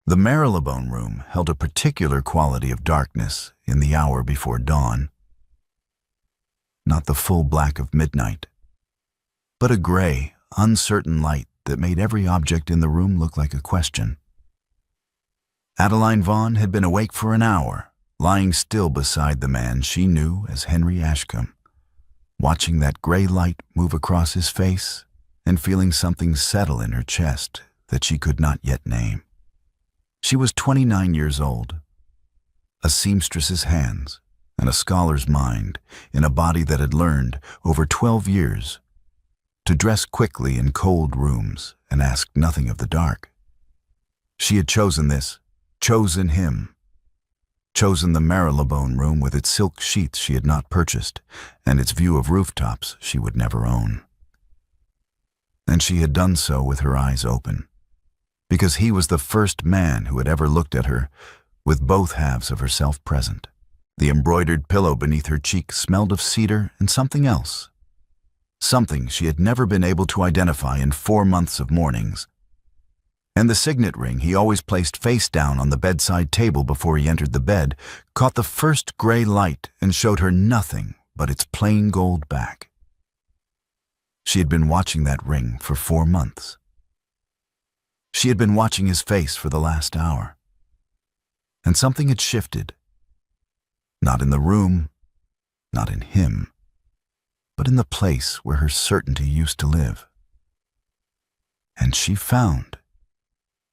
The Marylebone room held a particular quality of darkness in the hour before dawn. Not the full black of midnight, but a gray, uncertain light that made every object in the room look like a question. Adeline Vaughan had been awake for an hour, lying still beside the man she knew as Henry Ashcombe, watching that gray light move across his face and feeling something settle in her chest that she could not yet name. She was 29 years old, a seamstress's hands and a scholar's mind in a body that had learned, over 12 years, to dress quickly in cold rooms and ask nothing of the dark. She had chosen this, chosen him, chosen the Marylebone room with its silk sheets she had not purchased and its view of rooftops she would never own. And she had done so with her eyes open, because he was the first man who had ever looked at her with both halves of herself present. The embroidered pillow beneath her cheek smelled of cedar and something else, something she had never been able to identify in 4 months of mornings. And the signet ring he always placed face down on the bedside table before he entered the bed caught the first gray light and showed her nothing but its plain gold back. She had been watching that ring for 4 months. She had been watching his face for the last hour. And something had shifted. Not in the room, not in him, but in the place where her certainty used to live. And she found,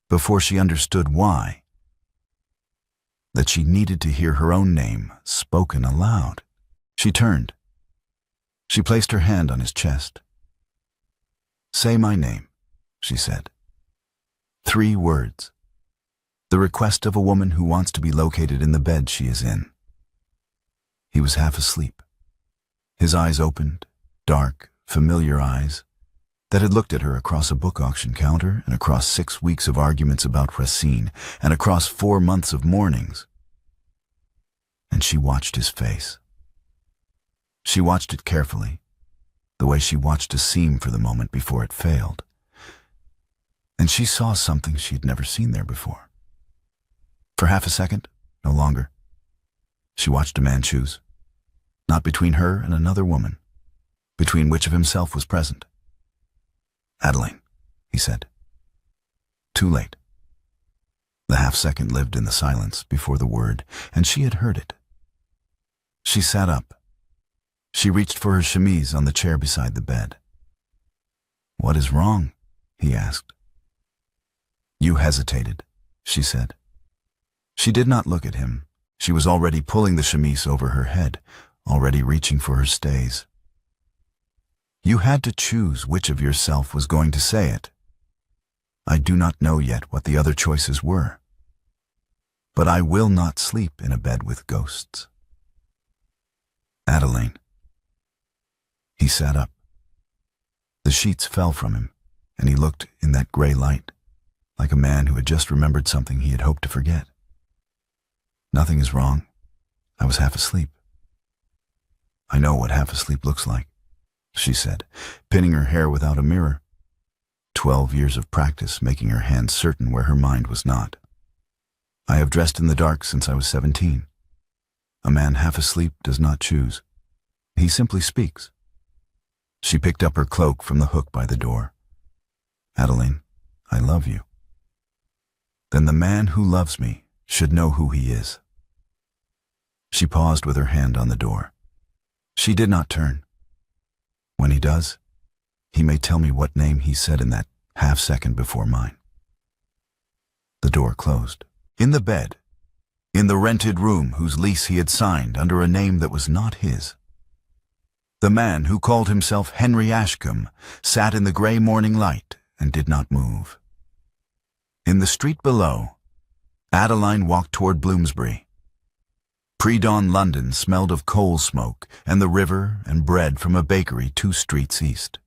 before she understood why, that she needed to hear her own name spoken aloud. She turned. She placed her hand on his chest. "Say my name," she said. 3 words. The request of a woman who wants to be located in the bed she is in. He was half asleep. His eyes opened, dark, familiar eyes that had looked at her across a book auction counter and across 6 weeks of arguments about Racine and across 4 months of mornings. And she watched his face. She watched it carefully, the way she watched a seam for the moment before it failed. And she saw something she had never seen there before. For half a second, no longer, she watched a man choose, not between her and another woman, between which of himself was present. "Adeline," he said. Too late. The half-second lived in the silence before the word, and she had heard it. She sat up. She reached for her chemise on the chair beside the bed. "What is wrong?" he asked. "You hesitated," she said. She did not look at him. She was already pulling the chemise over her head, already reaching for her stays. "You had to choose which of yourself was going to say it. I do not know yet what the other choices were. But I will not sleep in a bed with ghosts." "Adeline." He sat up. The sheets fell from him, and he looked in that gray light, like a man who had just remembered something he had hoped to forget. "Nothing is wrong. I was half asleep." "I know what half asleep looks like," she said, pinning her hair without a mirror. 12 years of practice making her hands certain where her mind was not. "I have dressed in the dark since I was 17. A man half asleep does not choose. He simply speaks." She picked up her cloak from the hook by the door. "Adeline, I love you." "Then the man who loves me should know who he is." She paused with her hand on the door. She did not turn. "When he does, he may tell me what name he said in that half-second before mine." The door closed. In the bed, in the rented room whose lease he had signed under a name that was not his, the man who called himself Henry Ashcombe sat in the gray morning light and did not move. In the street below, Adeline walked toward Bloomsbury. Pre-dawn London smelled of coal smoke and the river and bread from a bakery 2 streets east.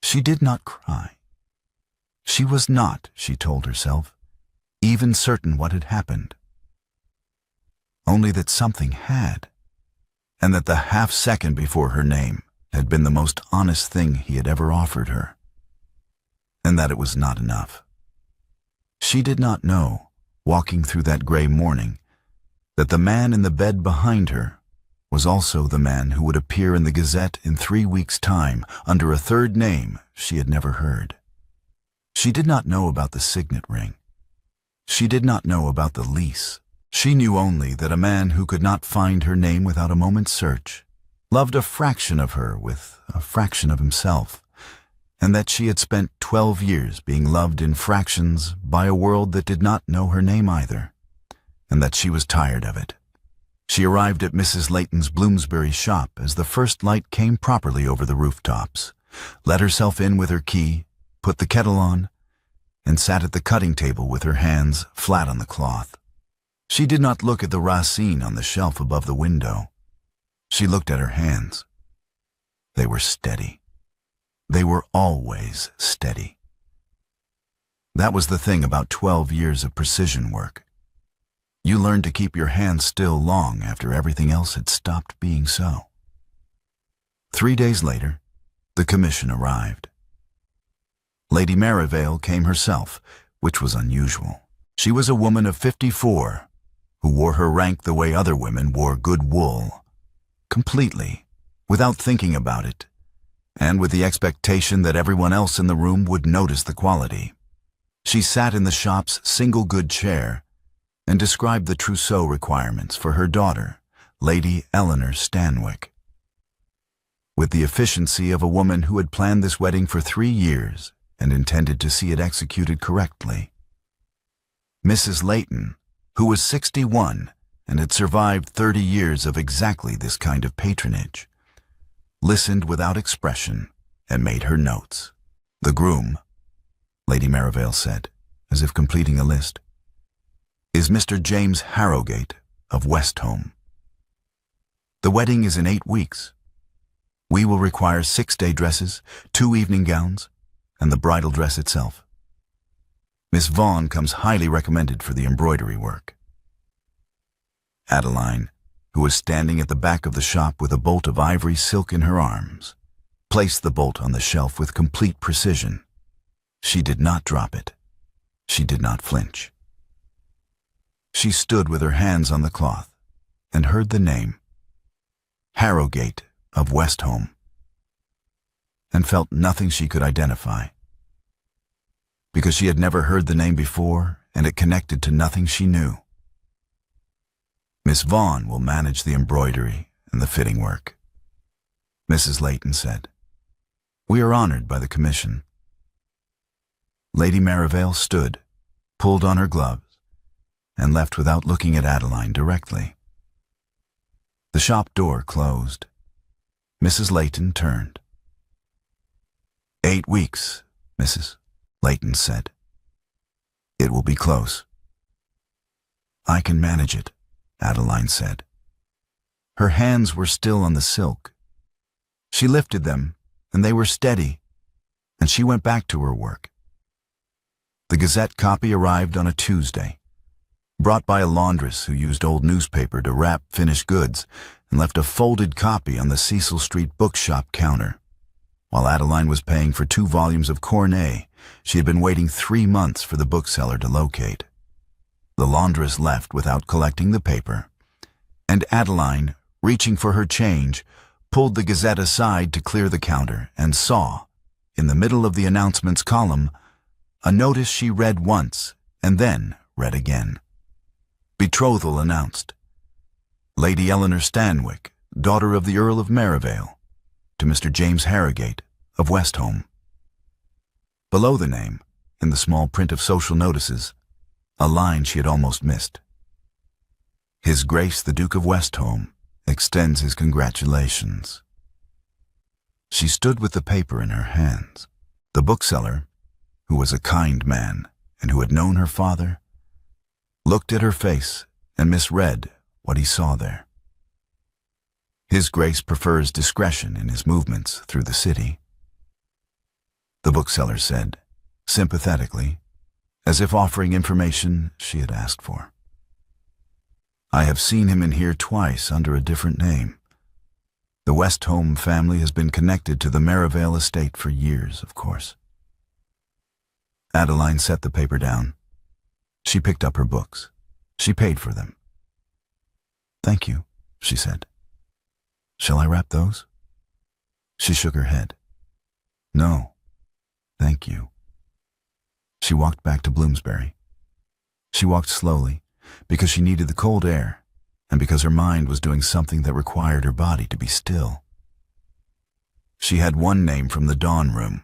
She did not cry. She was not, she told herself, even certain what had happened. Only that something had, and that the half-second before her name had been the most honest thing he had ever offered her, and that it was not enough. She did not know, walking through that gray morning, that the man in the bed behind her was also the man who would appear in the Gazette in 3 weeks' time under a third name she had never heard. She did not know about the signet ring. She did not know about the lease. She knew only that a man who could not find her name without a moment's search loved a fraction of her with a fraction of himself, and that she had spent 12 years being loved in fractions by a world that did not know her name either, and that she was tired of it. She arrived at Mrs. Layton's Bloomsbury shop as the first light came properly over the rooftops, let herself in with her key, put the kettle on, and sat at the cutting table with her hands flat on the cloth. She did not look at the racine on the shelf above the window. She looked at her hands. They were steady. They were always steady. That was the thing about 12 years of precision work. You learned to keep your hands still long after everything else had stopped being so. 3 days later, the commission arrived. Lady Merivale came herself, which was unusual. She was a woman of 54, who wore her rank the way other women wore good wool, completely, without thinking about it, and with the expectation that everyone else in the room would notice the quality. She sat in the shop's single good chair and described the trousseau requirements for her daughter, Lady Eleanor Stanwick. With the efficiency of a woman who had planned this wedding for 3 years and intended to see it executed correctly. Mrs. Layton, who was 61 and had survived 30 years of exactly this kind of patronage, listened without expression and made her notes. "The groom," Lady Merivale said, as if completing a list, "is Mr. James Harrogate of Westholme. The wedding is in 8 weeks. We will require 6-day dresses, 2 evening gowns, and the bridal dress itself. Miss Vaughan comes highly recommended for the embroidery work." Adeline, who was standing at the back of the shop with a bolt of ivory silk in her arms, placed the bolt on the shelf with complete precision. She did not drop it. She did not flinch. She stood with her hands on the cloth and heard the name, Harrogate of Westholme, and felt nothing she could identify, because she had never heard the name before and it connected to nothing she knew. "Miss Vaughan will manage the embroidery and the fitting work," Mrs. Layton said. "We are honored by the commission." Lady Merivale stood, pulled on her gloves, and left without looking at Adeline directly. The shop door closed. Mrs. Layton turned. 8 weeks, Mrs. Layton said. "It will be close." "I can manage it," Adeline said. Her hands were still on the silk. She lifted them, and they were steady, and she went back to her work. The Gazette copy arrived on a Tuesday, brought by a laundress who used old newspaper to wrap finished goods and left a folded copy on the Cecil Street bookshop counter. While Adeline was paying for 2 volumes of Corneille, she had been waiting 3 months for the bookseller to locate. The laundress left without collecting the paper, and Adeline, reaching for her change, pulled the Gazette aside to clear the counter and saw, in the middle of the announcements column, a notice she read once and then read again. Betrothal announced. Lady Eleanor Stanwick, daughter of the Earl of Merivale, to Mr. James Harrogate of Westholme. Below the name, in the small print of social notices, a line she had almost missed. "His Grace the Duke of Westholme extends his congratulations." She stood with the paper in her hands. The bookseller, who was a kind man and who had known her father, looked at her face and misread what he saw there. "His Grace prefers discretion in his movements through the city," the bookseller said, sympathetically, as if offering information she had asked for. "I have seen him in here twice under a different name. The Westholme family has been connected to the Merivale estate for years, of course." Adeline set the paper down, She picked up her books. She paid for them. "Thank you," she said. "Shall I wrap those?" She shook her head. "No, thank you." She walked back to Bloomsbury. She walked slowly because she needed the cold air and because her mind was doing something that required her body to be still. She had one name from the Dawn Room.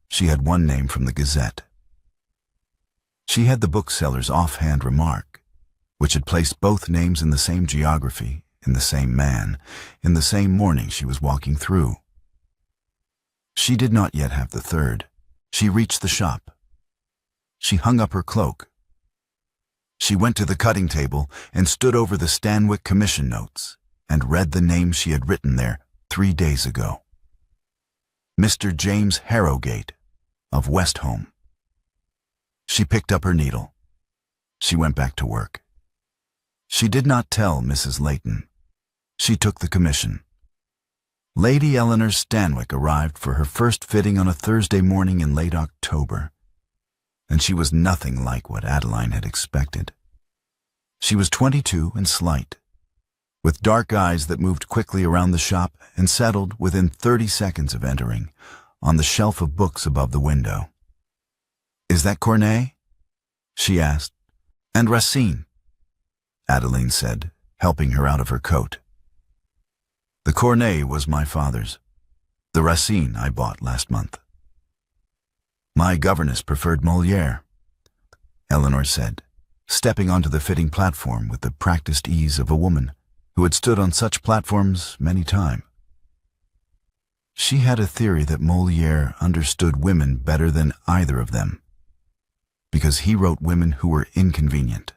She had one name from the Gazette. She had the bookseller's offhand remark, which had placed both names in the same geography, in the same man, in the same morning she was walking through. She did not yet have the third. She reached the shop. She hung up her cloak. She went to the cutting table and stood over the Stanwyck commission notes and read the name she had written there 3 days ago. Mr. James Harrogate of Westholme. She picked up her needle. She went back to work. She did not tell Mrs. Layton. She took the commission. Lady Eleanor Stanwyck arrived for her first fitting on a Thursday morning in late October, and she was nothing like what Adeline had expected. She was 22 and slight, with dark eyes that moved quickly around the shop and settled within 30 seconds of entering on the shelf of books above the window. "Is that Corneille?" she asked. "And Racine," Adeline said, helping her out of her coat. "The Corneille was my father's. The Racine I bought last month." "My governess preferred Molière," Eleanor said, stepping onto the fitting platform with the practiced ease of a woman who had stood on such platforms many times. She had a theory that Molière understood women better than either of them, because he wrote women who were inconvenient.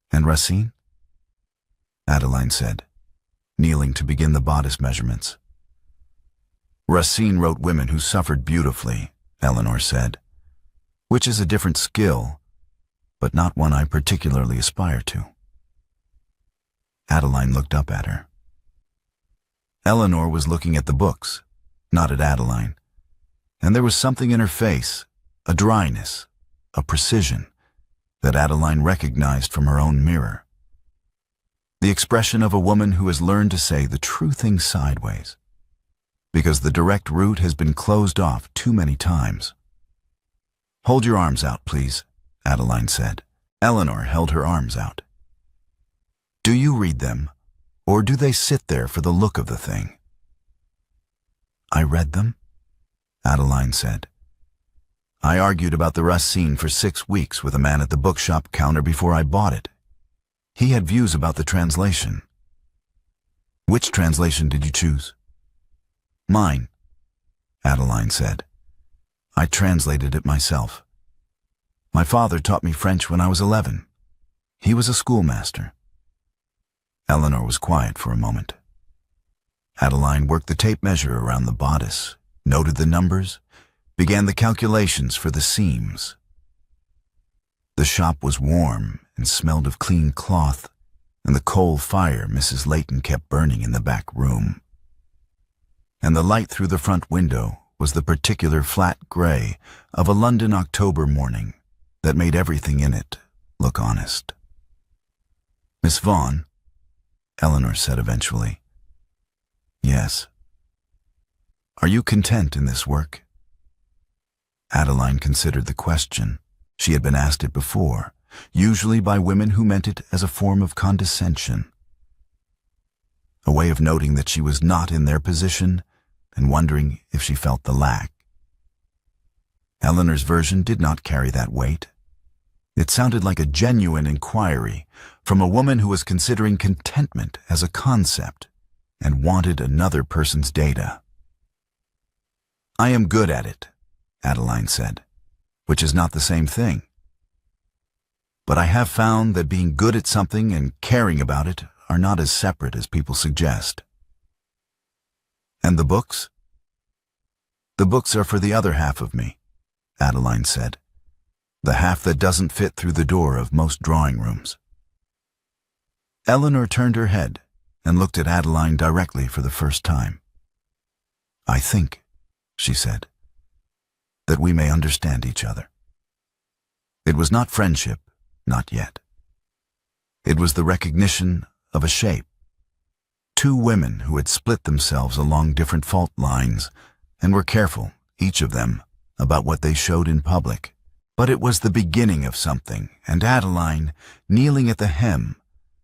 "And Racine?" Adeline said, kneeling to begin the bodice measurements. "Racine wrote women who suffered beautifully," Eleanor said, "which is a different skill, but not one I particularly aspire to." Adeline looked up at her. Eleanor was looking at the books, not at Adeline, and there was something in her face, a dryness, a precision, that Adeline recognized from her own mirror. The expression of a woman who has learned to say the true thing sideways, because the direct route has been closed off too many times. "Hold your arms out, please," Adeline said. Eleanor held her arms out. "Do you read them, or do they sit there for the look of the thing?" "I read them," Adeline said. "I argued about the Racine for 6 weeks with a man at the bookshop counter before I bought it. He had views about the translation." "Which translation did you choose?" "Mine," Adeline said. "I translated it myself. My father taught me French when I was 11. He was a schoolmaster." Eleanor was quiet for a moment. Adeline worked the tape measure around the bodice, noted the numbers, began the calculations for the seams. The shop was warm and smelled of clean cloth and the coal fire Mrs. Layton kept burning in the back room. And the light through the front window was the particular flat gray of a London October morning that made everything in it look honest. "Miss Vaughan," Eleanor said eventually. "Yes." "Are you content in this work?" Adeline considered the question. She had been asked it before, usually by women who meant it as a form of condescension, a way of noting that she was not in their position and wondering if she felt the lack. Eleanor's version did not carry that weight. It sounded like a genuine inquiry from a woman who was considering contentment as a concept and wanted another person's data. "I am good at it," Adeline said, "which is not the same thing. But I have found that being good at something and caring about it are not as separate as people suggest." "And the books?" "The books are for the other half of me," Adeline said, "the half that doesn't fit through the door of most drawing rooms." Eleanor turned her head and looked at Adeline directly for the first time. "I think," she said, "that we may understand each other." It was not friendship, not yet. It was the recognition of a shape. Two women who had split themselves along different fault lines and were careful, each of them, about what they showed in public. But it was the beginning of something, and Adeline, kneeling at the hem,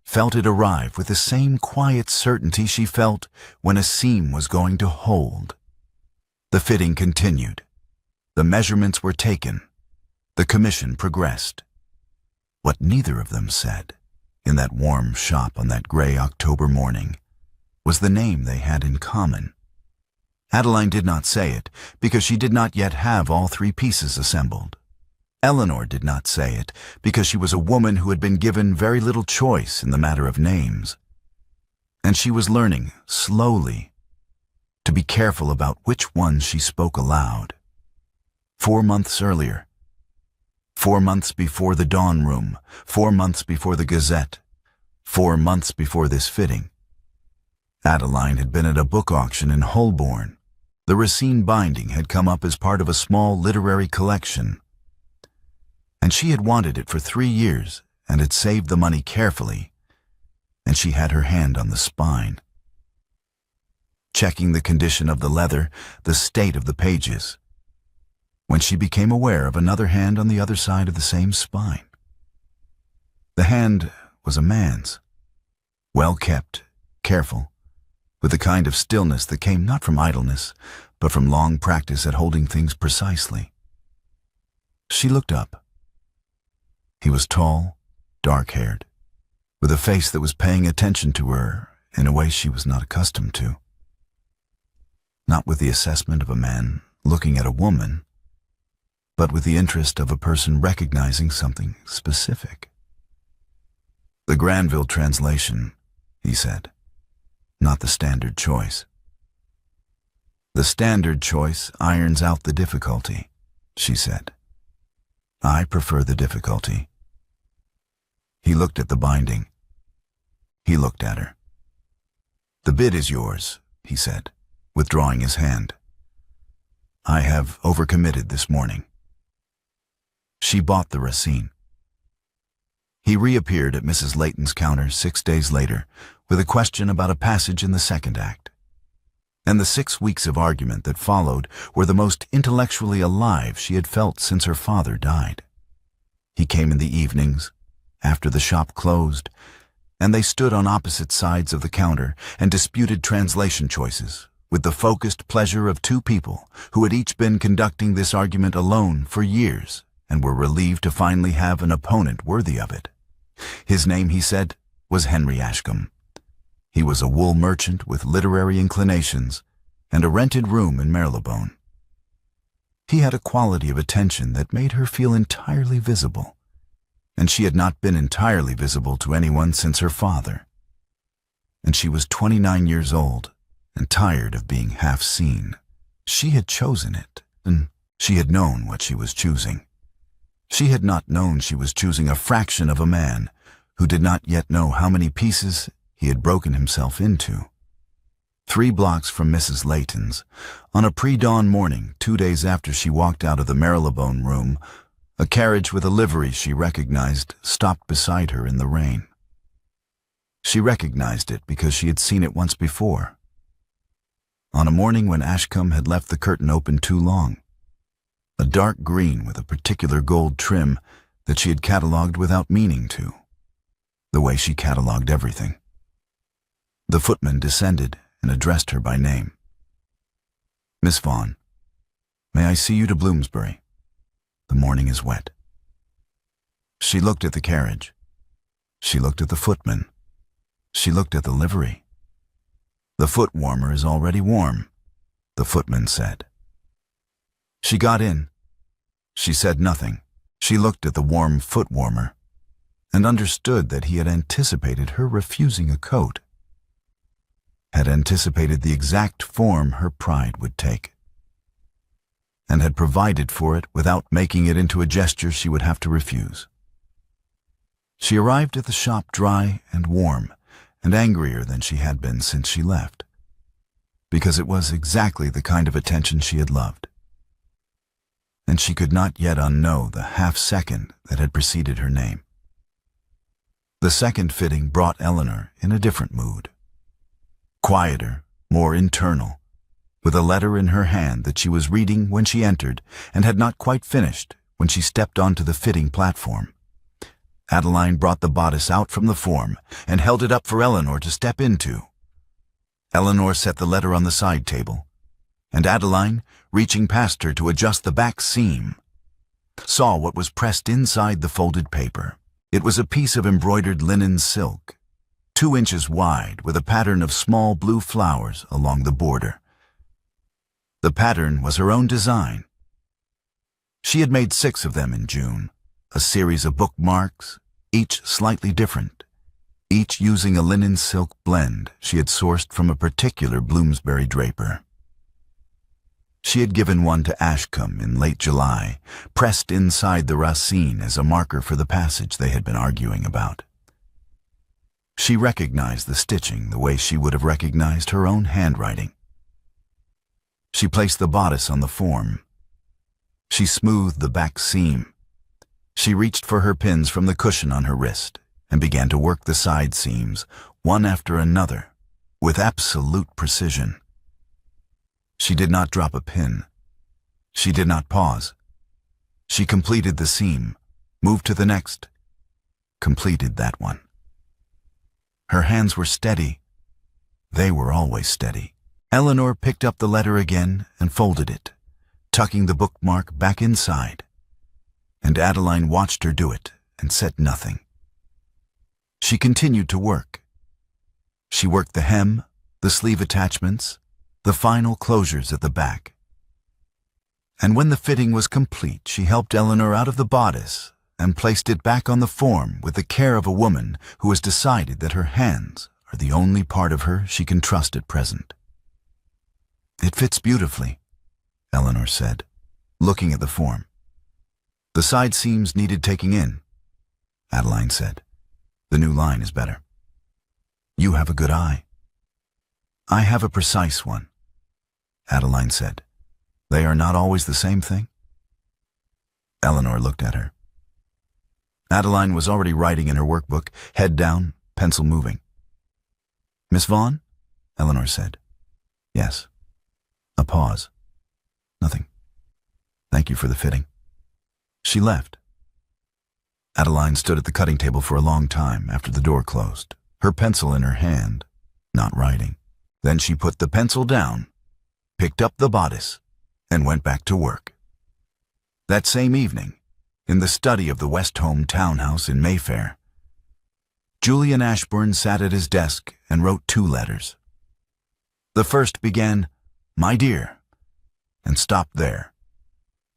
felt it arrive with the same quiet certainty she felt when a seam was going to hold. The fitting continued. The measurements were taken. The commission progressed. What neither of them said, in that warm shop on that gray October morning, was the name they had in common. Adeline did not say it because she did not yet have all three pieces assembled. Eleanor did not say it because she was a woman who had been given very little choice in the matter of names. And she was learning, slowly, to be careful about which ones she spoke aloud. 4 months earlier, 4 months before the Dawn Room, 4 months before the Gazette, 4 months before this fitting, Adeline had been at a book auction in Holborn. The Racine binding had come up as part of a small literary collection, and she had wanted it for 3 years and had saved the money carefully, and she had her hand on the spine, checking the condition of the leather, the state of the pages, when she became aware of another hand on the other side of the same spine. The hand was a man's, well kept, careful, with the kind of stillness that came not from idleness, but from long practice at holding things precisely. She looked up. He was tall, dark-haired, with a face that was paying attention to her in a way she was not accustomed to. Not with the assessment of a man looking at a woman, but with the interest of a person recognizing something specific. The Granville translation, he said, not the standard choice. The standard choice irons out the difficulty, she said. I prefer the difficulty. He looked at the binding. He looked at her. The bid is yours, he said, withdrawing his hand. I have overcommitted this morning. She bought the Racine. He reappeared at Mrs. Layton's counter 6 days later with a question about a passage in the second act. And the 6 weeks of argument that followed were the most intellectually alive she had felt since her father died. He came in the evenings, after the shop closed, and they stood on opposite sides of the counter and disputed translation choices, with the focused pleasure of two people who had each been conducting this argument alone for years and were relieved to finally have an opponent worthy of it. His name, he said, was Henry Ashcombe. He was a wool merchant with literary inclinations and a rented room in Marylebone. He had a quality of attention that made her feel entirely visible, and she had not been entirely visible to anyone since her father. And she was 29 years old and tired of being half seen. She had chosen it, and she had known what she was choosing. She had not known she was choosing a fraction of a man who did not yet know how many pieces he had broken himself into. 3 blocks from Mrs. Layton's, on a pre-dawn morning 2 days after she walked out of the Marylebone room, a carriage with a livery she recognized stopped beside her in the rain. She recognized it because she had seen it once before, on a morning when Ashcombe had left the curtain open too long, a dark green with a particular gold trim that she had catalogued without meaning to, the way she catalogued everything. The footman descended and addressed her by name. Miss Vaughan, may I see you to Bloomsbury? The morning is wet. She looked at the carriage. She looked at the footman. She looked at the livery. The foot warmer is already warm, the footman said. She got in. She said nothing. She looked at the warm foot warmer and understood that he had anticipated her refusing a coat, had anticipated the exact form her pride would take, and had provided for it without making it into a gesture she would have to refuse. She arrived at the shop dry and warm and angrier than she had been since she left, because it was exactly the kind of attention she had loved. and she could not yet unknow the half-second that had preceded her name. The second fitting brought Eleanor in a different mood. Quieter, more internal, with a letter in her hand that she was reading when she entered and had not quite finished when she stepped onto the fitting platform. Adeline brought the bodice out from the form and held it up for Eleanor to step into. Eleanor set the letter on the side table, and Adeline, reaching past her to adjust the back seam, saw what was pressed inside the folded paper. It was a piece of embroidered linen silk, 2 inches wide, with a pattern of small blue flowers along the border. The pattern was her own design. She had made 6 of them in June, a series of bookmarks, each slightly different, each using a linen silk blend she had sourced from a particular Bloomsbury draper. She had given one to Ashcombe in late July, pressed inside the racine as a marker for the passage they had been arguing about. She recognized the stitching the way she would have recognized her own handwriting. She placed the bodice on the form. She smoothed the back seam. She reached for her pins from the cushion on her wrist and began to work the side seams, one after another, with absolute precision. She did not drop a pin. She did not pause. She completed the seam, moved to the next, completed that one. Her hands were steady. They were always steady. Eleanor picked up the letter again and folded it, tucking the bookmark back inside. And Adeline watched her do it and said nothing. She continued to work. She worked the hem, the sleeve attachments, the final closures at the back. And when the fitting was complete, she helped Eleanor out of the bodice and placed it back on the form with the care of a woman who has decided that her hands are the only part of her she can trust at present. "It fits beautifully," Eleanor said, looking at the form. "The side seams needed taking in," Adeline said. "The new line is better." "You have a good eye." "I have a precise one," Adeline said. "They are not always the same thing?" Eleanor looked at her. Adeline was already writing in her workbook, head down, pencil moving. "Miss Vaughan?" Eleanor said. "Yes." A pause. "Nothing. Thank you for the fitting." She left. Adeline stood at the cutting table for a long time after the door closed, her pencil in her hand, not writing. Then she put the pencil down, picked up the bodice, and went back to work. That same evening, in the study of the Westholme townhouse in Mayfair, Julian Ashburn sat at his desk and wrote 2 letters. The first began, "My dear," and stopped there,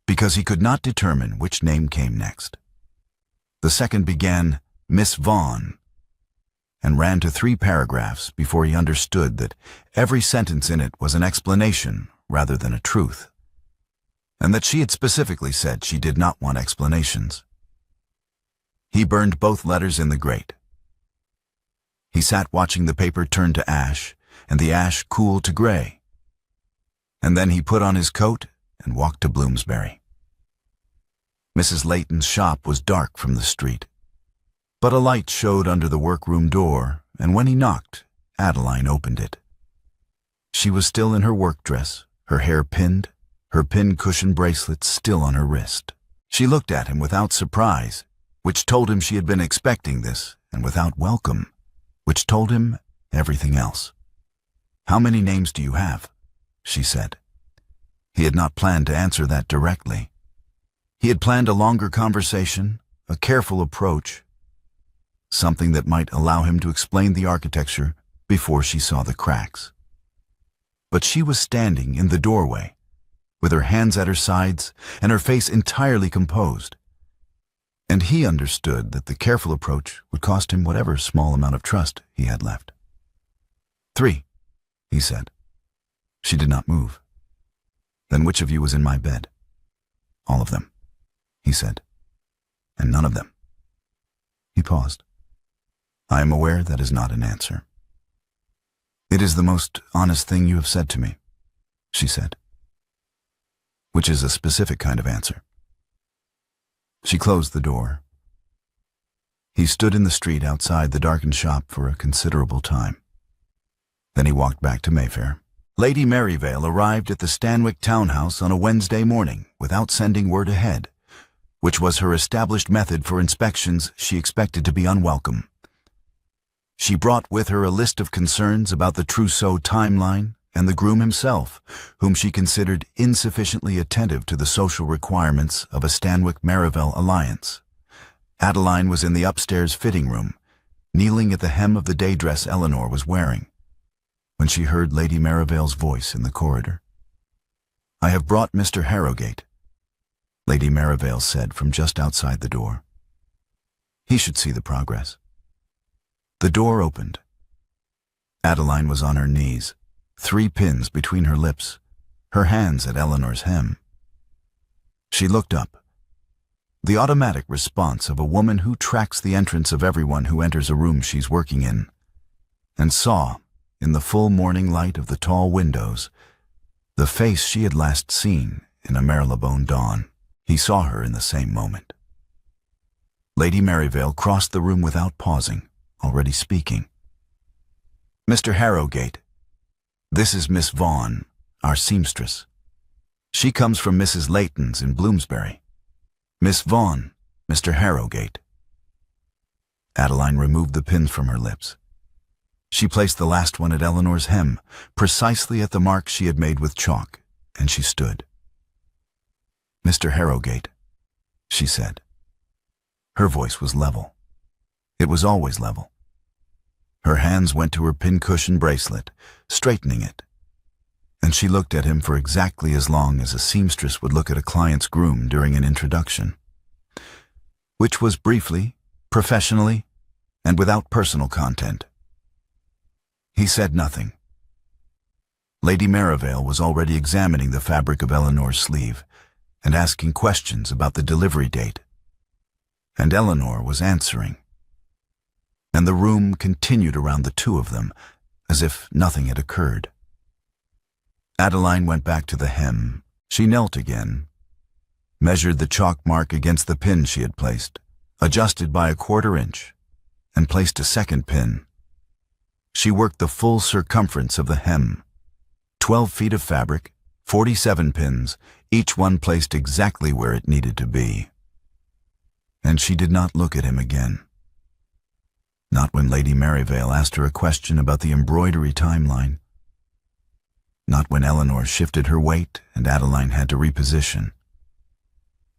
because he could not determine which name came next. The second began, "Miss Vaughan," and ran to 3 paragraphs before he understood that every sentence in it was an explanation rather than a truth, and that she had specifically said she did not want explanations. He burned both letters in the grate. He sat watching the paper turn to ash and the ash cool to gray, and then he put on his coat and walked to Bloomsbury. Mrs. Layton's shop was dark from the street, but a light showed under the workroom door, and when he knocked, Adeline opened it. She was still in her work dress, her hair pinned, her pin-cushion bracelet still on her wrist. She looked at him without surprise, which told him she had been expecting this, and without welcome, which told him everything else. "How many names do you have?" she said. He had not planned to answer that directly. He had planned a longer conversation, a careful approach, something that might allow him to explain the architecture before she saw the cracks. But she was standing in the doorway, with her hands at her sides and her face entirely composed, and he understood that the careful approach would cost him whatever small amount of trust he had left. "3, he said. She did not move. "Then which of you was in my bed?" "All of them," he said. "And none of them?" He paused. "I am aware that is not an answer." "It is the most honest thing you have said to me," she said. which is a specific kind of answer. She closed the door. He stood in the street outside the darkened shop for a considerable time. Then he walked back to Mayfair. Lady Merivale arrived at the Stanwix townhouse on a Wednesday morning without sending word ahead, which was her established method for inspections she expected to be unwelcome. She brought with her a list of concerns about the trousseau timeline and the groom himself, whom she considered insufficiently attentive to the social requirements of a Stanwix-Merivale alliance. Adeline was in the upstairs fitting room, kneeling at the hem of the day dress Eleanor was wearing, when she heard Lady Merivale's voice in the corridor. "I have brought Mr. Harrogate," Lady Merivale said from just outside the door. "He should see the progress." The door opened. Adeline was on her knees, 3 pins between her lips, her hands at Eleanor's hem. She looked up, the automatic response of a woman who tracks the entrance of everyone who enters a room she's working in, and saw, in the full morning light of the tall windows, the face she had last seen in a Marylebone dawn. He saw her in the same moment. Lady Merivale crossed the room without pausing, already speaking. "Mr. Harrogate, this is Miss Vaughan, our seamstress. She comes from Mrs. Layton's in Bloomsbury. Miss Vaughan, Mr. Harrogate." Adeline removed the pins from her lips. She placed the last one at Eleanor's hem, precisely at the mark she had made with chalk, and she stood. "Mr. Harrogate," she said. Her voice was level. It was always level. Her hands went to her pincushion bracelet, straightening it, and she looked at him for exactly as long as a seamstress would look at a client's groom during an introduction, which was briefly, professionally, and without personal content. He said nothing. Lady Merivale was already examining the fabric of Eleanor's sleeve and asking questions about the delivery date, and Eleanor was answering, and the room continued around the two of them as if nothing had occurred. Adeline went back to the hem. She knelt again, measured the chalk mark against the pin she had placed, adjusted by 1/4 inch, and placed a second pin. She worked the full circumference of the hem, 12 feet of fabric, 47 pins, each one placed exactly where it needed to be. And she did not look at him again. Not when Lady Merivale asked her a question about the embroidery timeline. Not when Eleanor shifted her weight and Adeline had to reposition.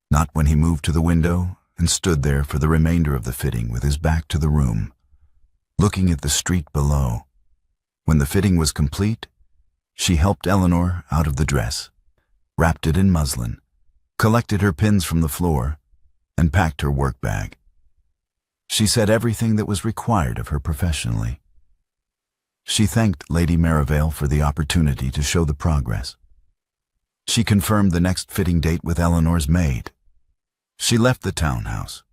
Not when he moved to the window and stood there for the remainder of the fitting with his back to the room, looking at the street below. When the fitting was complete, she helped Eleanor out of the dress, wrapped it in muslin, collected her pins from the floor, and packed her work bag. She said everything that was required of her professionally. She thanked Lady Merivale for the opportunity to show the progress. She confirmed the next fitting date with Eleanor's maid. She left the townhouse.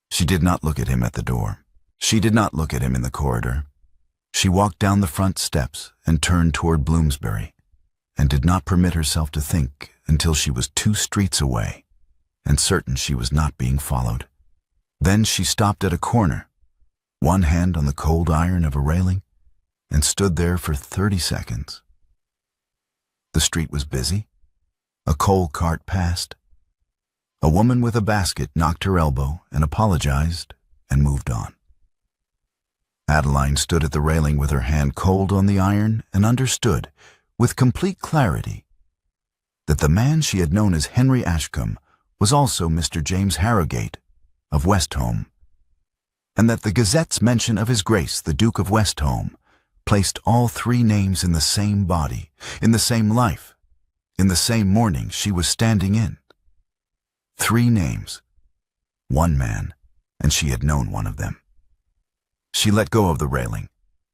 She did not look at him at the door. She did not look at him in the corridor. She walked down the front steps and turned toward Bloomsbury, and did not permit herself to think until she was 2 streets away and certain she was not being followed. Then she stopped at a corner, one hand on the cold iron of a railing, and stood there for 30 seconds. The street was busy. A coal cart passed. A woman with a basket knocked her elbow and apologized and moved on. Adeline stood at the railing with her hand cold on the iron and understood, with complete clarity, that the man she had known as Henry Ashcombe was also Mr. James Harrogate of Westholme, and that the Gazette's mention of His Grace the Duke of Westholme placed all 3 names in the same body, in the same life, in the same morning she was standing in. 3 names, 1 man, and she had known one of them. She let go of the railing.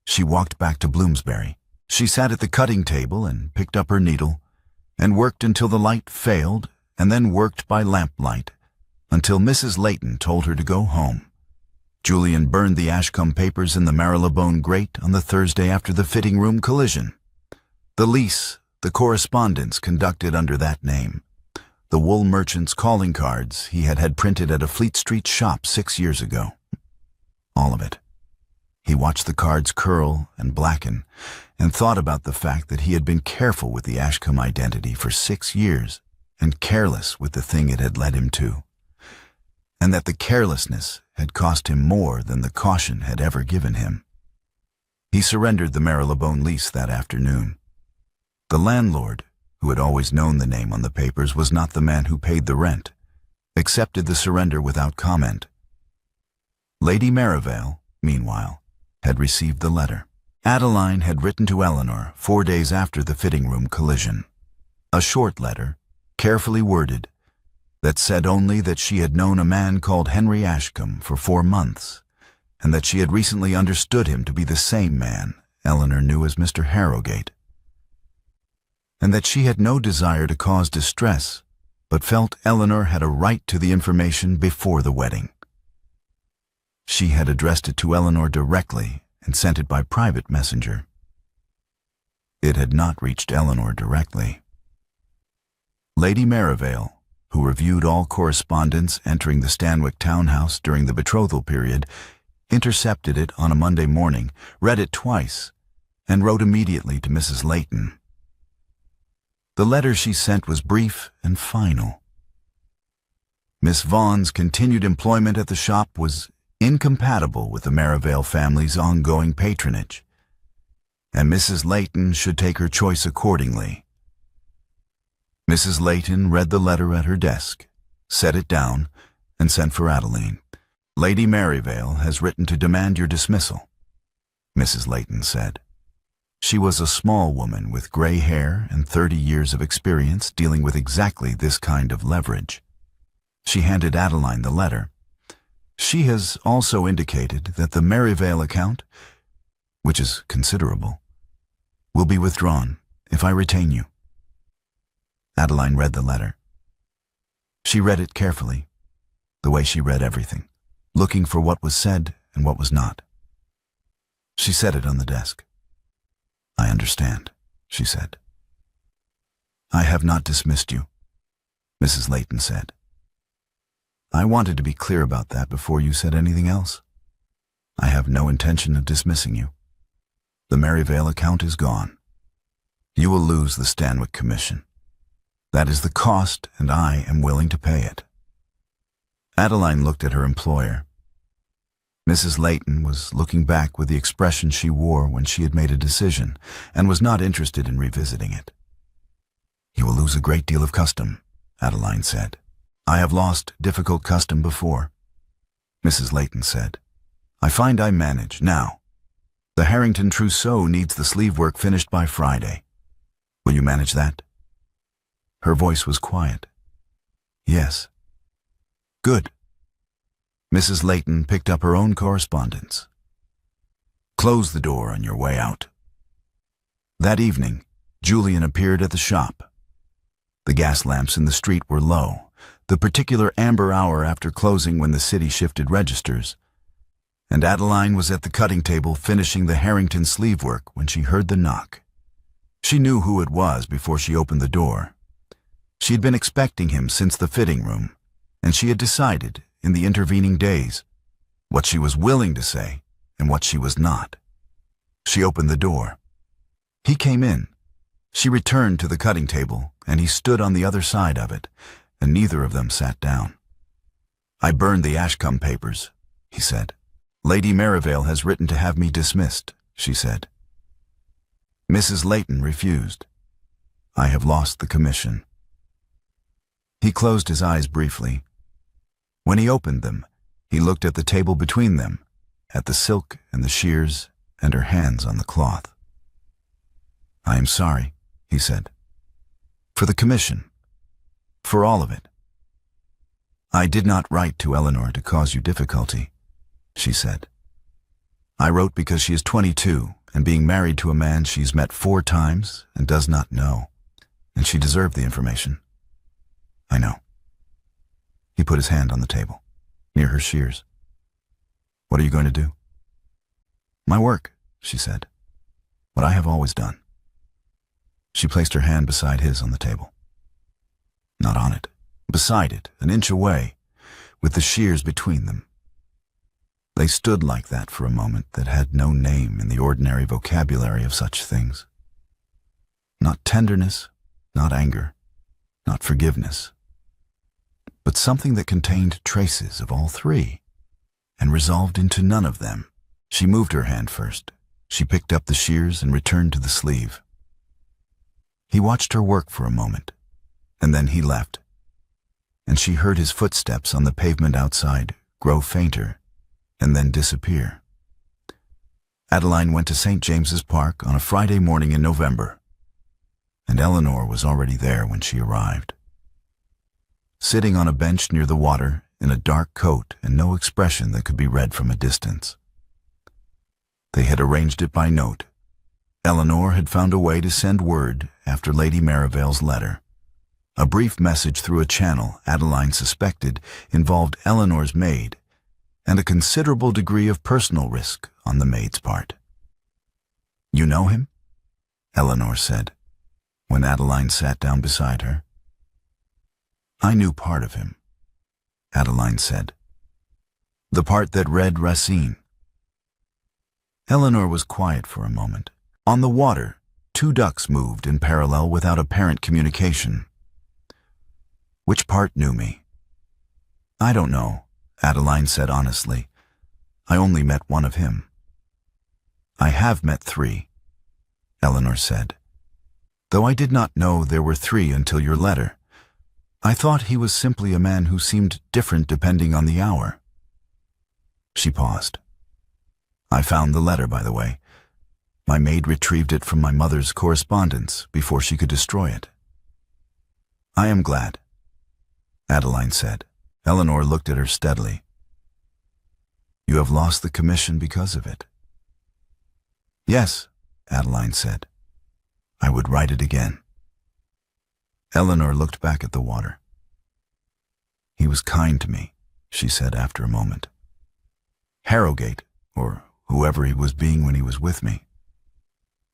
She walked back to Bloomsbury. She sat at the cutting table and picked up her needle, and worked until the light failed, and then worked by lamplight, until Mrs. Layton told her to go home. Julian burned the Ashcombe papers in the Marylebone grate on the Thursday after the fitting-room collision. The lease, the correspondence conducted under that name, the wool merchant's calling cards he had had printed at a Fleet Street shop 6 years ago. All of it. He watched the cards curl and blacken and thought about the fact that he had been careful with the Ashcombe identity for 6 years and careless with the thing it had led him to, and that the carelessness had cost him more than the caution had ever given him. He surrendered the Marylebone lease that afternoon. The landlord, who had always known the name on the papers, was not the man who paid the rent, accepted the surrender without comment. Lady Merivale, meanwhile, had received the letter. Adeline had written to Eleanor 4 days after the fitting-room collision. A short letter, carefully worded, that said only that she had known a man called Henry Ashcombe for 4 months, and that she had recently understood him to be the same man Eleanor knew as Mr. Harrogate, and that she had no desire to cause distress, but felt Eleanor had a right to the information before the wedding. She had addressed it to Eleanor directly and sent it by private messenger. It had not reached Eleanor directly. Lady Merivale, who reviewed all correspondence entering the Stanwix townhouse during the betrothal period, intercepted it on a Monday morning, read it twice, and wrote immediately to Mrs. Layton. The letter she sent was brief and final. Miss Vaughan's continued employment at the shop was incompatible with the Merivale family's ongoing patronage, and Mrs. Layton should take her choice accordingly. Mrs. Layton read the letter at her desk, set it down, and sent for Adeline. "Lady Merivale has written to demand your dismissal," Mrs. Layton said. She was a small woman with gray hair and 30 years of experience dealing with exactly this kind of leverage. She handed Adeline the letter. "She has also indicated that the Merivale account, which is considerable, will be withdrawn if I retain you." Adeline read the letter. She read it carefully, the way she read everything, looking for what was said and what was not. She set it on the desk. "I understand," she said. "I have not dismissed you," Mrs. Layton said. "I wanted to be clear about that before you said anything else. I have no intention of dismissing you. The Merivale account is gone. You will lose the Stanwix commission. That is the cost, and I am willing to pay it." Adeline looked at her employer. Mrs. Layton was looking back with the expression she wore when she had made a decision, and was not interested in revisiting it. "You will lose a great deal of custom," Adeline said. "I have lost difficult custom before," Mrs. Layton said. "I find I manage now. The Harrington trousseau needs the sleeve work finished by Friday. Will you manage that?" Her voice was quiet. "Yes." "Good." Mrs. Layton picked up her own correspondence. "Close the door on your way out." That evening, Julian appeared at the shop. The gas lamps in the street were low, the particular amber hour after closing when the city shifted registers, and Adeline was at the cutting table finishing the Harrington sleeve work when she heard the knock. She knew who it was before she opened the door. She had been expecting him since the fitting room, and she had decided, in the intervening days, what she was willing to say and what she was not. She opened the door. He came in. She returned to the cutting table, and he stood on the other side of it, and neither of them sat down. "I burned the Ashcombe papers," he said. "Lady Merivale has written to have me dismissed," she said. Mrs. Layton refused. "I have lost the commission." He closed his eyes briefly. When he opened them, he looked at the table between them, at the silk and the shears and her hands on the cloth. "I am sorry," he said. "For the commission. For all of it." "I did not write to Eleanor to cause you difficulty," she said. "I wrote because she is 22 and being married to a man she's met 4 times and does not know, and she deserved the information. I know." He put his hand on the table, near her shears. "What are you going to do?" "My work," she said. "What I have always done." She placed her hand beside his on the table. "Not on it," beside it, an inch away, with the shears between them. They stood like that for a moment that had no name in the ordinary vocabulary of such things. Not tenderness, not anger, not forgiveness, but something that contained traces of all three, and resolved into none of them. She moved her hand first. She picked up the shears and returned to the sleeve. He watched her work for a moment, and then he left, and she heard his footsteps on the pavement outside grow fainter and then disappear. Adeline went to St. James's Park on a Friday morning in November, and Eleanor was already there when she arrived. Sitting on a bench near the water in a dark coat and no expression that could be read from a distance. They had arranged it by note. Eleanor had found a way to send word after Lady Merivale's letter. A brief message through a channel Adeline suspected involved Eleanor's maid, and a considerable degree of personal risk on the maid's part. "You know him?" Eleanor said, when Adeline sat down beside her. "I knew part of him," Adeline said. "The part that read Racine." Eleanor was quiet for a moment. On the water, two ducks moved in parallel without apparent communication. "Which part knew me?" "I don't know," Adeline said honestly. "I only met one of him." "I have met three," Eleanor said. "Though I did not know there were three until your letter. I thought he was simply a man who seemed different depending on the hour." She paused. "I found the letter, by the way. My maid retrieved it from my mother's correspondence before she could destroy it." "I am glad," Adeline said. Eleanor looked at her steadily. "You have lost the commission because of it." "Yes," Adeline said. "I would write it again." Eleanor looked back at the water. "He was kind to me," she said after a moment. "Harrogate, or whoever he was being when he was with me.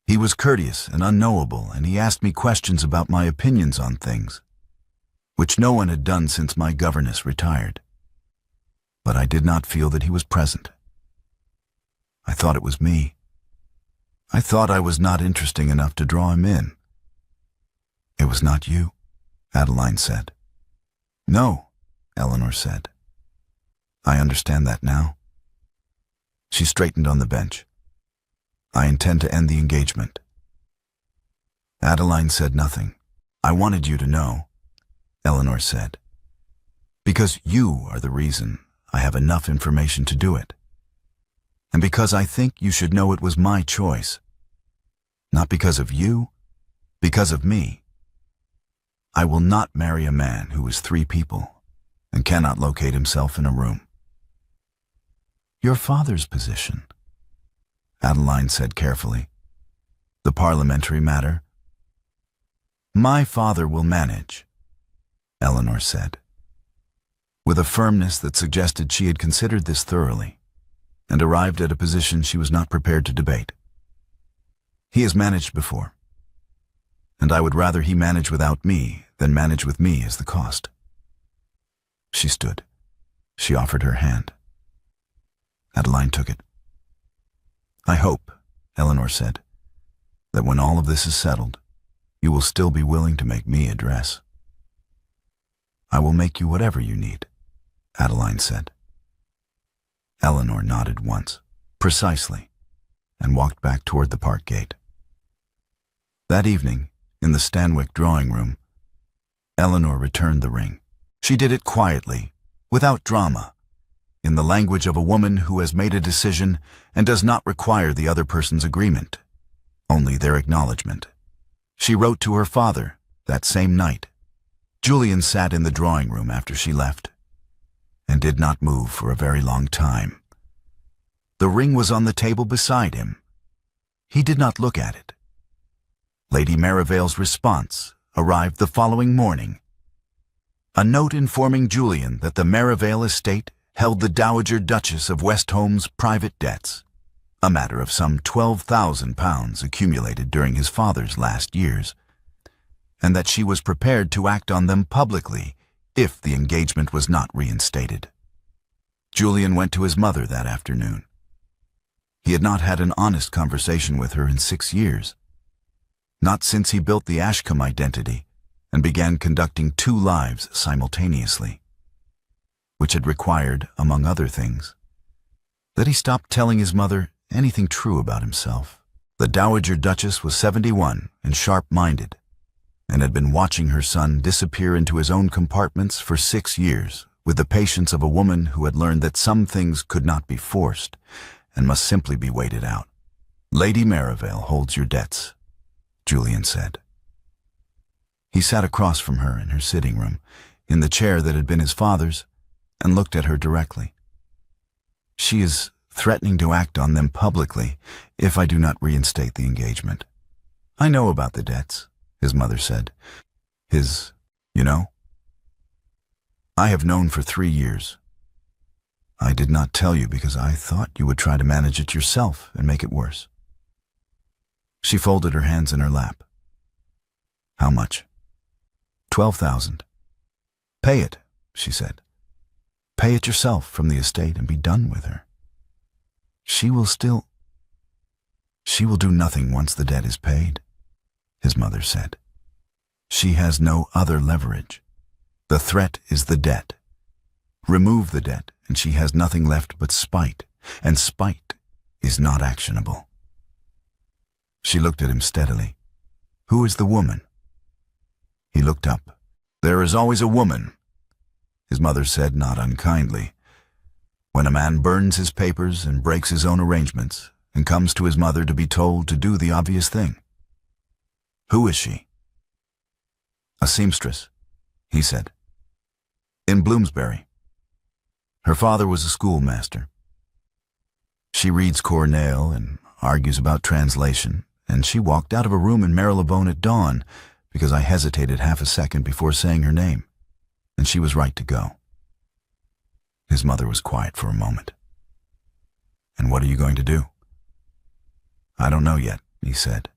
He was courteous and unknowable, and he asked me questions about my opinions on things, which no one had done since my governess retired. But I did not feel that he was present. I thought it was me. I thought I was not interesting enough to draw him in." "It was not you," Adeline said. "No," Eleanor said. "I understand that now." She straightened on the bench. "I intend to end the engagement." Adeline said nothing. "I wanted you to know," Eleanor said, "because you are the reason I have enough information to do it. And because I think you should know it was my choice. Not because of you, because of me. I will not marry a man who is three people and cannot locate himself in a room." "Your father's position," Adeline said carefully. "The parliamentary matter." "My father will manage," Eleanor said, with a firmness that suggested she had considered this thoroughly and arrived at a position she was not prepared to debate. "He has managed before, and I would rather he manage without me than manage with me as the cost." She stood. She offered her hand. Adeline took it. "I hope," Eleanor said, "that when all of this is settled, you will still be willing to make me a dress." "I will make you whatever you need," Adeline said. Eleanor nodded once, precisely, and walked back toward the park gate. That evening, in the Stanwyck drawing room, Eleanor returned the ring. She did it quietly, without drama, in the language of a woman who has made a decision and does not require the other person's agreement, only their acknowledgement. She wrote to her father that same night. Julian sat in the drawing room after she left, and did not move for a very long time. The ring was on the table beside him. He did not look at it. Lady Merivale's response arrived the following morning. A note informing Julian that the Merivale estate held the Dowager Duchess of Westholme's private debts, a matter of some £12,000 accumulated during his father's last years, and that she was prepared to act on them publicly if the engagement was not reinstated. Julian went to his mother that afternoon. He had not had an honest conversation with her in 6 years, not since he built the Ashcombe identity and began conducting 2 lives simultaneously, which had required, among other things, that he stopped telling his mother anything true about himself. The Dowager Duchess was 71 and sharp-minded, and had been watching her son disappear into his own compartments for 6 years, with the patience of a woman who had learned that some things could not be forced and must simply be waited out. "Lady Merivale holds your debts," Julian said. He sat across from her in her sitting room, in the chair that had been his father's, and looked at her directly. "She is threatening to act on them publicly if I do not reinstate the engagement." "I know about the debts," his mother said. You know? "I have known for 3 years. I did not tell you because I thought you would try to manage it yourself and make it worse." She folded her hands in her lap. "How much?" 12,000. "Pay it," she said. "Pay it yourself from the estate and be done with her. She will do nothing once the debt is paid," his mother said. "She has no other leverage. The threat is the debt. Remove the debt, and she has nothing left but spite, and spite is not actionable." She looked at him steadily. "Who is the woman?" He looked up. "There is always a woman," his mother said, not unkindly. "When a man burns his papers and breaks his own arrangements and comes to his mother to be told to do the obvious thing." "Who is she?" "A seamstress," he said. "In Bloomsbury. Her father was a schoolmaster. She reads Corneille and argues about translation, and she walked out of a room in Marylebone at dawn because I hesitated half a second before saying her name, and she was right to go." His mother was quiet for a moment. "And what are you going to do?" "I don't know yet," he said.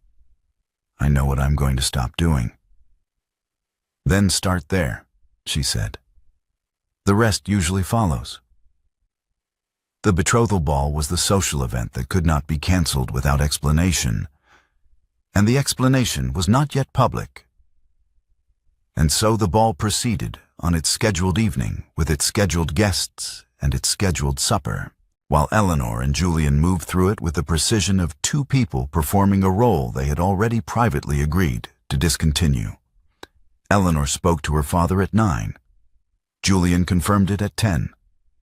"I know what I'm going to stop doing." "Then start there," she said. "The rest usually follows." The betrothal ball was the social event that could not be cancelled without explanation, and the explanation was not yet public. And so the ball proceeded on its scheduled evening with its scheduled guests and its scheduled supper, while Eleanor and Julian moved through it with the precision of 2 people performing a role they had already privately agreed to discontinue. Eleanor spoke to her father at 9. Julian confirmed it at 10.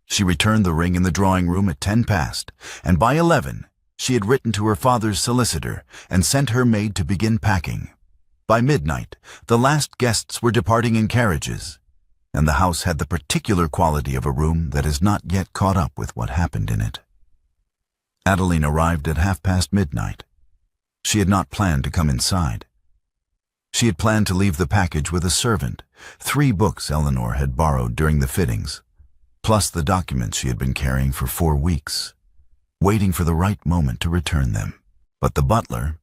She returned the ring in the drawing room at 10 past, and by 11 she had written to her father's solicitor and sent her maid to begin packing. By midnight, the last guests were departing in carriages, and the house had the particular quality of a room that has not yet caught up with what happened in it. Adeline arrived at midnight. She had not planned to come inside. She had planned to leave the package with a servant, 3 books Eleanor had borrowed during the fittings, plus the documents she had been carrying for 4 weeks, waiting for the right moment to return them. But the butler,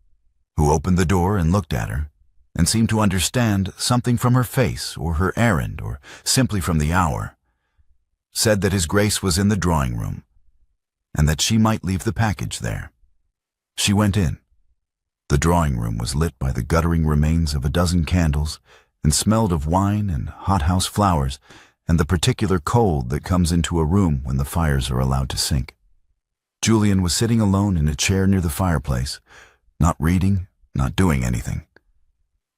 who opened the door and looked at her, and seemed to understand something from her face or her errand or simply from the hour, said that His Grace was in the drawing room, and that she might leave the package there. She went in. The drawing room was lit by the guttering remains of a dozen candles and smelled of wine and hothouse flowers and the particular cold that comes into a room when the fires are allowed to sink. Julian was sitting alone in a chair near the fireplace, not reading, not doing anything,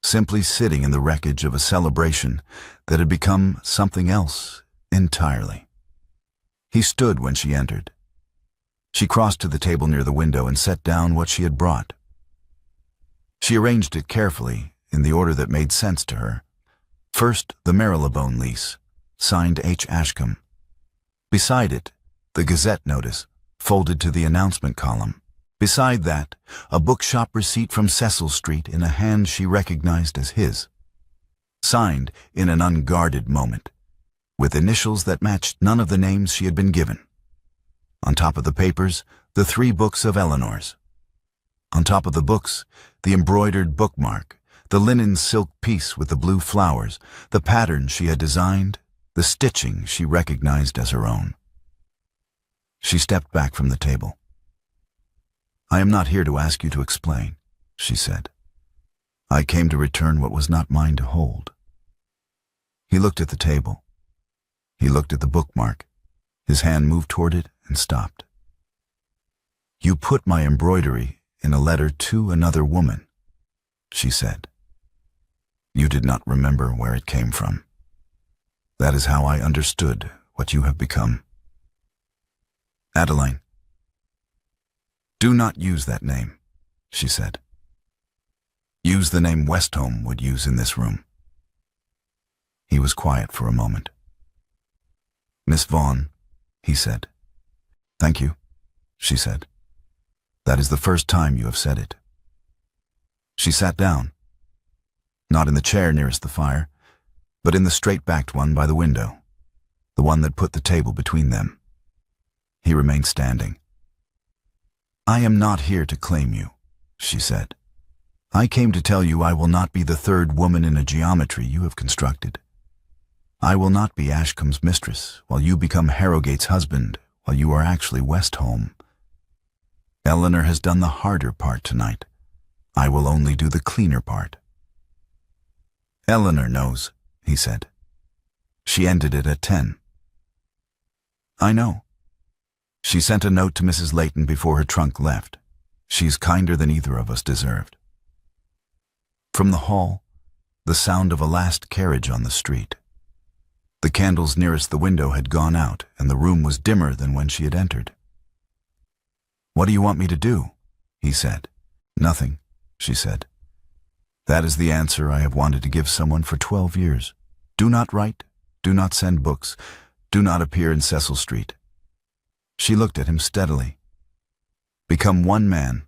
simply sitting in the wreckage of a celebration that had become something else entirely. He stood when she entered. She crossed to the table near the window and set down what she had brought. She arranged it carefully in the order that made sense to her. First, the Marylebone lease, signed H. Ashcombe. Beside it, the Gazette notice, folded to the announcement column. Beside that, a bookshop receipt from Cecil Street in a hand she recognized as his. Signed in an unguarded moment, with initials that matched none of the names she had been given. On top of the papers, the 3 books of Eleanor's. On top of the books, the embroidered bookmark, the linen silk piece with the blue flowers, the pattern she had designed, the stitching she recognized as her own. She stepped back from the table. "I am not here to ask you to explain," she said. "I came to return what was not mine to hold." He looked at the table. He looked at the bookmark. His hand moved toward it and stopped. "You put my embroidery in a letter to another woman," she said. "You did not remember where it came from. That is how I understood what you have become. Adeline." "Do not use that name," she said. "Use the name Westholme would use in this room." He was quiet for a moment. "Miss Vaughan," he said. "Thank you," she said. "That is the first time you have said it." She sat down, not in the chair nearest the fire, but in the straight-backed one by the window, the one that put the table between them. He remained standing. "I am not here to claim you," she said. "I came to tell you I will not be the third woman in a geometry you have constructed. I will not be Ashcombe's mistress while you become Harrowgate's husband while you are actually Westholme. Eleanor has done the harder part tonight. I will only do the cleaner part." "Eleanor knows," he said. "She ended it at 10. "I know. She sent a note to Mrs. Layton before her trunk left. She's kinder than either of us deserved." From the hall, the sound of a last carriage on the street. The candles nearest the window had gone out, and the room was dimmer than when she had entered. "What do you want me to do?" he said. "Nothing," she said. "That is the answer I have wanted to give someone for 12 years. Do not write, do not send books, do not appear in Cecil Street." She looked at him steadily. "Become one man.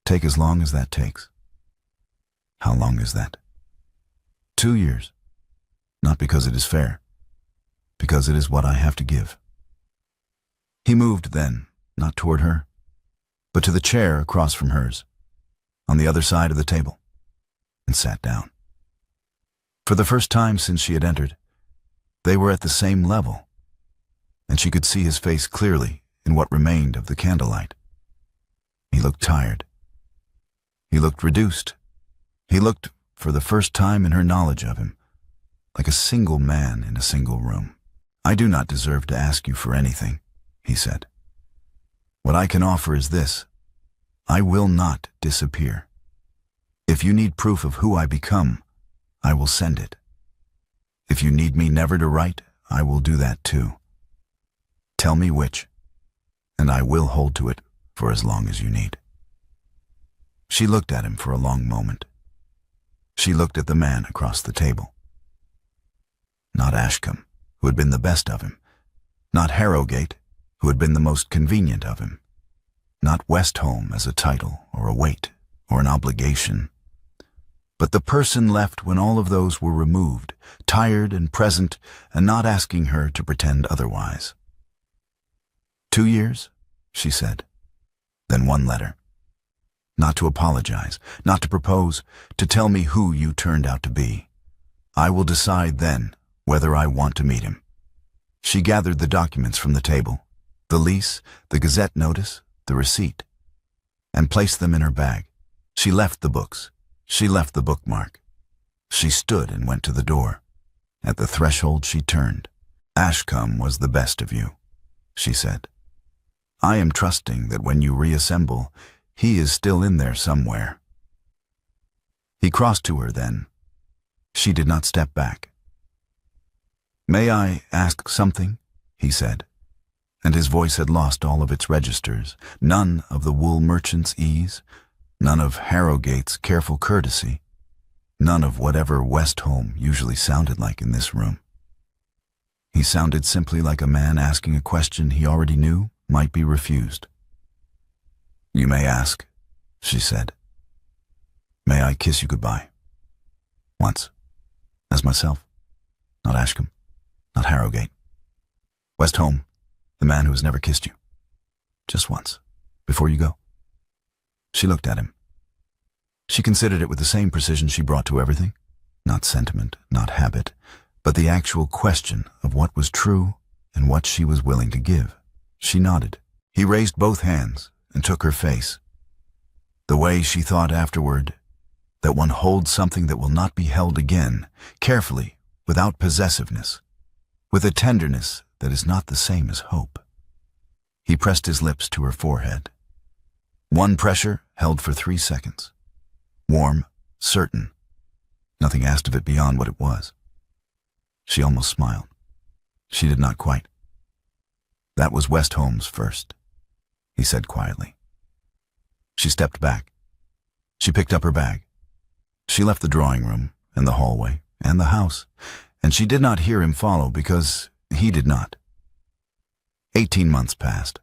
Take as long as that takes." "How long is that?" 2 years. Not because it is fair, because it is what I have to give." He moved then, not toward her, but to the chair across from hers, on the other side of the table, and sat down. For the first time since she had entered, they were at the same level, and she could see his face clearly in what remained of the candlelight. He looked tired. He looked reduced. He looked, for the first time in her knowledge of him, like a single man in a single room. "I do not deserve to ask you for anything," he said. "What I can offer is this. I will not disappear. If you need proof of who I become, I will send it. If you need me never to write, I will do that too. Tell me which, and I will hold to it for as long as you need." She looked at him for a long moment. She looked at the man across the table. Not Ashcombe, who had been the best of him. Not Harrowgate, who had been the most convenient of him. Not Westholme as a title or a weight or an obligation. But the person left when all of those were removed, tired and present, and not asking her to pretend otherwise. 2 years, she said. Then 1 letter. Not to apologize, not to propose, to tell me who you turned out to be. I will decide then whether I want to meet him. She gathered the documents from the table, the lease, the Gazette notice, the receipt, and placed them in her bag. She left the books. She left the bookmark. She stood and went to the door. At the threshold she turned. "Ashcombe was the best of you," she said. "I am trusting that when you reassemble, he is still in there somewhere." He crossed to her then. She did not step back. "May I ask something?" he said, and his voice had lost all of its registers, none of the wool merchant's ease, none of Harrowgate's careful courtesy, none of whatever Westholme usually sounded like in this room. He sounded simply like a man asking a question he already knew might be refused. "You may ask," she said. "May I kiss you goodbye? Once. As myself. Not Ashcombe. Not Harrowgate. Westholme, the man who has never kissed you. Just once. Before you go." She looked at him. She considered it with the same precision she brought to everything. Not sentiment, not habit, but the actual question of what was true and what she was willing to give. She nodded. He raised both hands and took her face. The way she thought afterward, that one holds something that will not be held again, carefully, without possessiveness, with a tenderness that is not the same as hope. He pressed his lips to her forehead. One pressure held for 3 seconds. Warm, certain. Nothing asked of it beyond what it was. She almost smiled. She did not quite. That was West Holmes first, he said quietly. She stepped back. She picked up her bag. She left the drawing room and the hallway and the house, and she did not hear him follow because he did not. 18 months passed.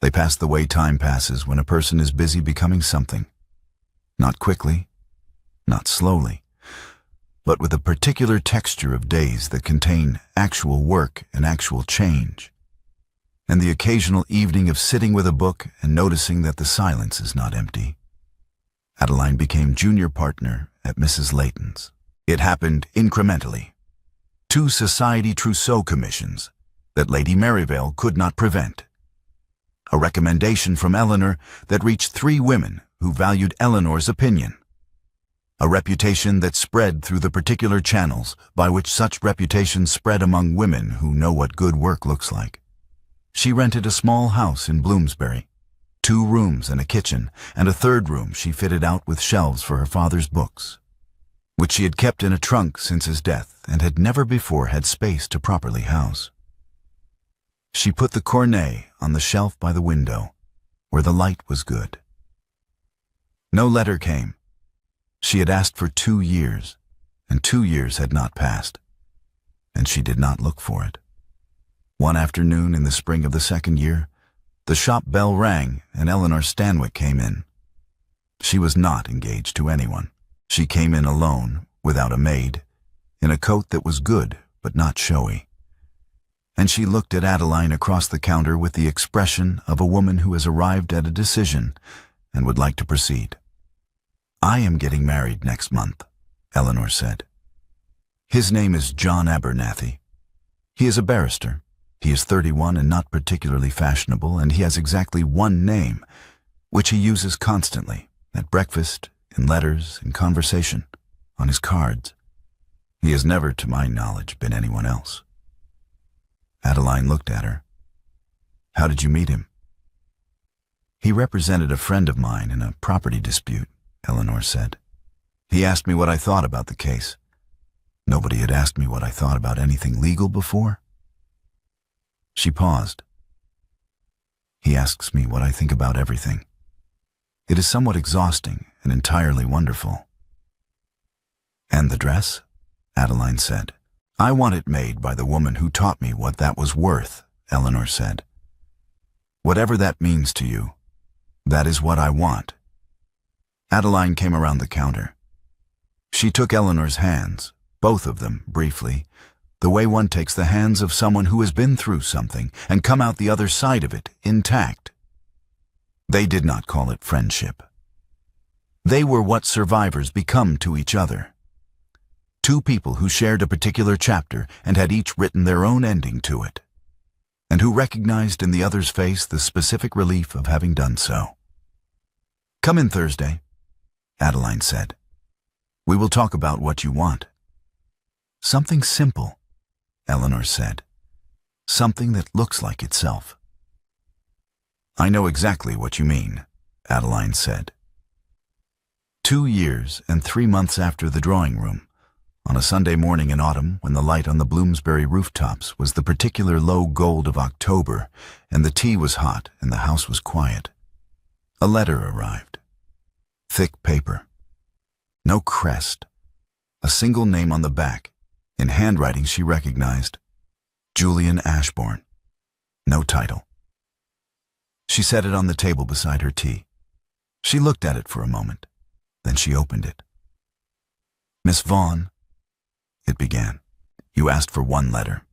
They passed the way time passes when a person is busy becoming something. Not quickly, not slowly, but with a particular texture of days that contain actual work and actual change, and the occasional evening of sitting with a book and noticing that the silence is not empty. Adeline became junior partner at Mrs. Layton's. It happened incrementally. 2 Society Trousseau commissions that Lady Merivale could not prevent. A recommendation from Eleanor that reached 3 women who valued Eleanor's opinion. A reputation that spread through the particular channels by which such reputations spread among women who know what good work looks like. She rented a small house in Bloomsbury, 2 rooms and a kitchen, and a 3rd room she fitted out with shelves for her father's books, which she had kept in a trunk since his death and had never before had space to properly house. She put the cornet on the shelf by the window, where the light was good. No letter came. She had asked for 2 years, and 2 years had not passed, and she did not look for it. One afternoon in the spring of the 2nd year, the shop bell rang and Eleanor Stanwyck came in. She was not engaged to anyone. She came in alone, without a maid, in a coat that was good but not showy. And she looked at Adeline across the counter with the expression of a woman who has arrived at a decision and would like to proceed. "I am getting married next month," Eleanor said. "His name is John Abernathy. He is a barrister. He is 31 and not particularly fashionable, and he has exactly one name, which he uses constantly, at breakfast, in letters, in conversation, on his cards. He has never, to my knowledge, been anyone else." Adeline looked at her. "How did you meet him?" "He represented a friend of mine in a property dispute," Eleanor said. "He asked me what I thought about the case. Nobody had asked me what I thought about anything legal before." She paused. "He asks me what I think about everything. It is somewhat exhausting and entirely wonderful." "And the dress?" Adeline said. "I want it made by the woman who taught me what that was worth," Eleanor said. "Whatever that means to you, that is what I want." Adeline came around the counter. She took Eleanor's hands, both of them, briefly, the way one takes the hands of someone who has been through something and come out the other side of it intact. They did not call it friendship. They were what survivors become to each other. 2 people who shared a particular chapter and had each written their own ending to it, and who recognized in the other's face the specific relief of having done so. "Come in Thursday," Adeline said. "We will talk about what you want." "Something simple," Eleanor said. "Something that looks like itself." "I know exactly what you mean," Adeline said. 2 years and 3 months after the drawing room, on a Sunday morning in autumn when the light on the Bloomsbury rooftops was the particular low gold of October and the tea was hot and the house was quiet, a letter arrived. Thick paper. No crest. A single name on the back, in handwriting she recognized. Julian Ashbourne. No title. She set it on the table beside her tea. She looked at it for a moment. Then she opened it. "Miss Vaughan," it began, "you asked for 1 letter.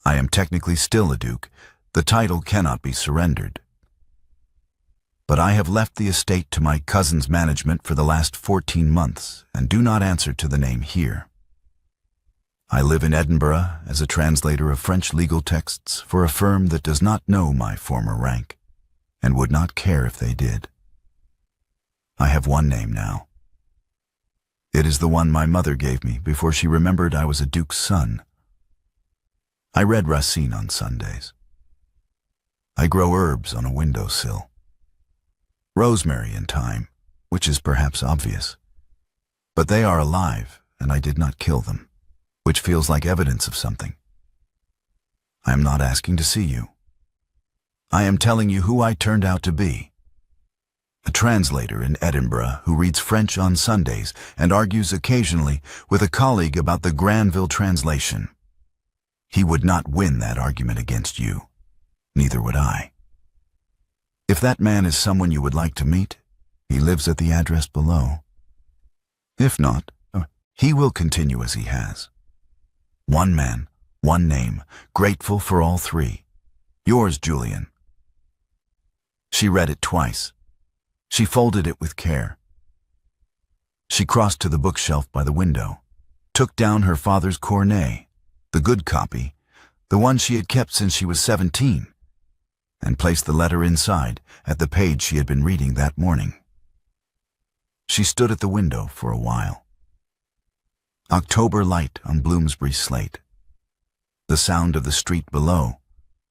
I am technically still a duke. The title cannot be surrendered. But I have left the estate to my cousin's management for the last 14 months and do not answer to the name here. I live in Edinburgh as a translator of French legal texts for a firm that does not know my former rank, and would not care if they did. I have one name now. It is the one my mother gave me before she remembered I was a duke's son. I read Racine on Sundays. I grow herbs on a windowsill. Rosemary and thyme, which is perhaps obvious. But they are alive, and I did not kill them, which feels like evidence of something. I am not asking to see you. I am telling you who I turned out to be. A translator in Edinburgh who reads French on Sundays and argues occasionally with a colleague about the Granville translation. He would not win that argument against you. Neither would I. If that man is someone you would like to meet, he lives at the address below. If not, he will continue as he has. One man, one name, grateful for all three. Yours, Julian. She read it twice. She folded it with care. She crossed to the bookshelf by the window, took down her father's Cornet, the good copy, the one she had kept since she was 17, and placed the letter inside at the page she had been reading that morning. She stood at the window for a while. October light on Bloomsbury slate. The sound of the street below.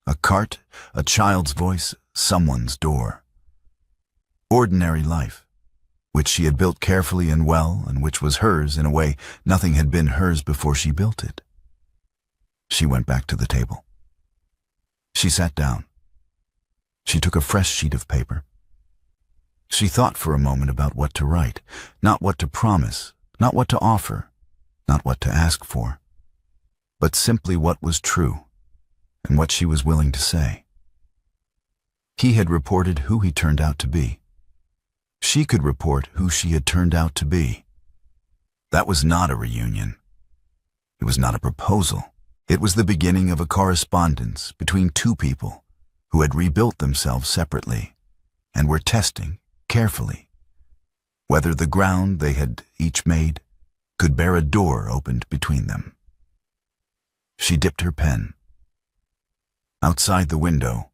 A cart, a child's voice, someone's door. Ordinary life, which she had built carefully and well, and which was hers in a way nothing had been hers before she built it. She went back to the table. She sat down. She took a fresh sheet of paper. She thought for a moment about what to write, not what to promise, not what to offer, not what to ask for, but simply what was true and what she was willing to say. He had reported who he turned out to be. She could report who she had turned out to be. That was not a reunion. It was not a proposal. It was the beginning of a correspondence between two people who had rebuilt themselves separately and were testing carefully whether the ground they had each made could bear a door opened between them. She dipped her pen. Outside the window,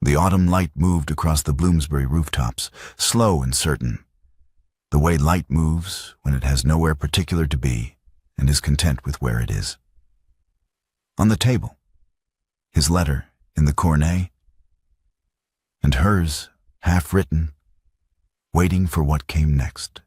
the autumn light moved across the Bloomsbury rooftops, slow and certain, the way light moves when it has nowhere particular to be and is content with where it is. On the table, his letter in the Cornet, and hers, half-written, waiting for what came next.